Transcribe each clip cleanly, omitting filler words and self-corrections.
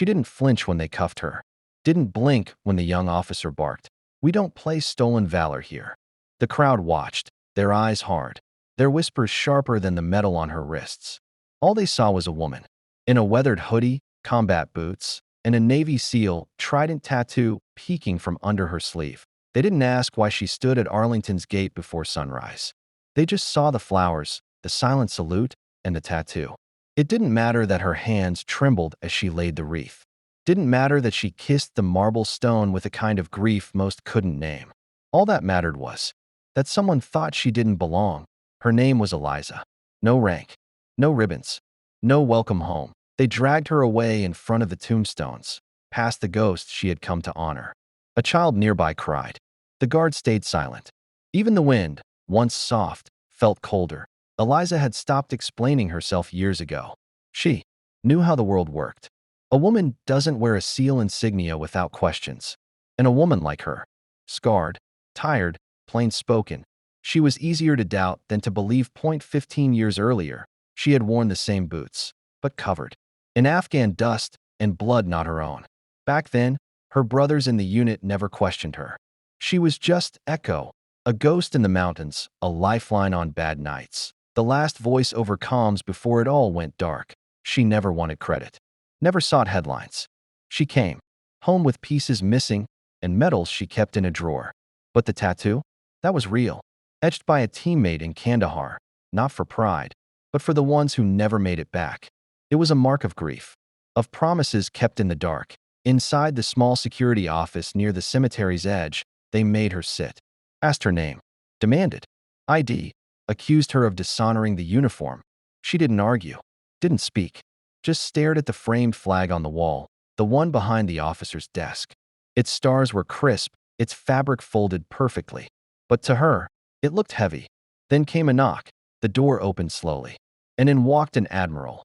She didn't flinch when they cuffed her. Didn't blink when the young officer barked, "We don't play stolen valor here." The crowd watched, their eyes hard, their whispers sharper than the metal on her wrists. All they saw was a woman, in a weathered hoodie, combat boots, and a Navy SEAL trident tattoo peeking from under her sleeve. They didn't ask why she stood at Arlington's gate before sunrise. They just saw the flowers, the silent salute, and the tattoo. It didn't matter that her hands trembled as she laid the wreath. Didn't matter that she kissed the marble stone with a kind of grief most couldn't name. All that mattered was that someone thought she didn't belong. Her name was Eliza. No rank, no ribbons, no welcome home. They dragged her away in front of the tombstones, past the ghost she had come to honor. A child nearby cried. The guard stayed silent. Even the wind, once soft, felt colder. Eliza had stopped explaining herself years ago. She knew how the world worked. A woman doesn't wear a SEAL insignia without questions. And a woman like her, scarred, tired, plain-spoken, she was easier to doubt than to believe. 15 years earlier, she had worn the same boots, but covered in Afghan dust and blood not her own. Back then, her brothers in the unit never questioned her. She was just Echo, a ghost in the mountains, a lifeline on bad nights. The last voice over comms before it all went dark. She never wanted credit, never sought headlines. She came home with pieces missing and medals she kept in a drawer. But the tattoo? That was real, etched by a teammate in Kandahar, not for pride, but for the ones who never made it back. It was a mark of grief, of promises kept in the dark. Inside the small security office near the cemetery's edge, they made her sit, asked her name, demanded ID, accused her of dishonoring the uniform. She didn't argue, didn't speak, just stared at the framed flag on the wall, the one behind the officer's desk. Its stars were crisp, its fabric folded perfectly. But to her, it looked heavy. Then came a knock. The door opened slowly, and in walked an Admiral.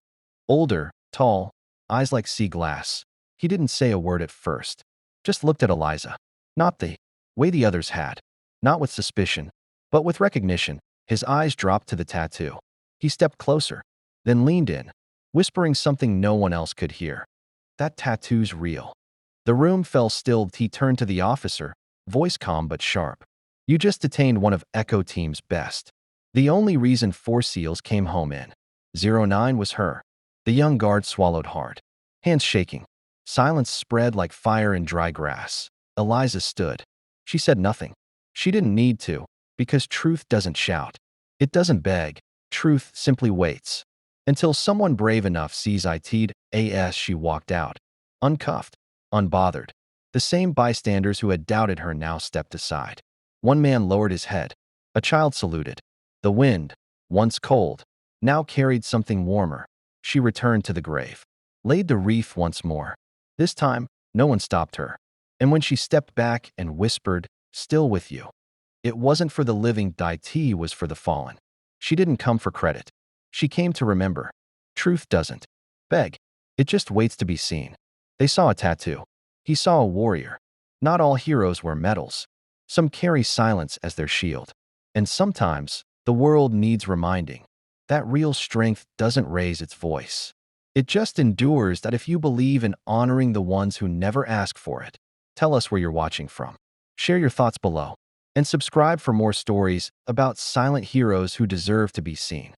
Older, tall, eyes like sea glass. He didn't say a word at first, just looked at Eliza. Not the way the others had. Not with suspicion, but with recognition. His eyes dropped to the tattoo. He stepped closer, then leaned in, whispering something no one else could hear. "That tattoo's real." The room fell still. He turned to the officer, voice calm but sharp. "You just detained one of Echo Team's best. The only reason 4 SEALs came home in 09 was her." The young guard swallowed hard, hands shaking. Silence spread like fire in dry grass. Eliza stood. She said nothing. She didn't need to, because truth doesn't shout. It doesn't beg. Truth simply waits. Until someone brave enough sees it. As she walked out, uncuffed, unbothered. The same bystanders who had doubted her now stepped aside. One man lowered his head. A child saluted. The wind, once cold, now carried something warmer. She returned to the grave, laid the wreath once more. This time, no one stopped her. And when she stepped back and whispered, "Still with you," it wasn't for the living. It was for the fallen. She didn't come for credit. She came to remember. Truth doesn't beg. It just waits to be seen. They saw a tattoo. He saw a warrior. Not all heroes wear medals. Some carry silence as their shield. And sometimes, the world needs reminding that real strength doesn't raise its voice. It just endures. That if you believe in honoring the ones who never ask for it. Tell us where you're watching from. Share your thoughts below. And subscribe for more stories about silent heroes who deserve to be seen.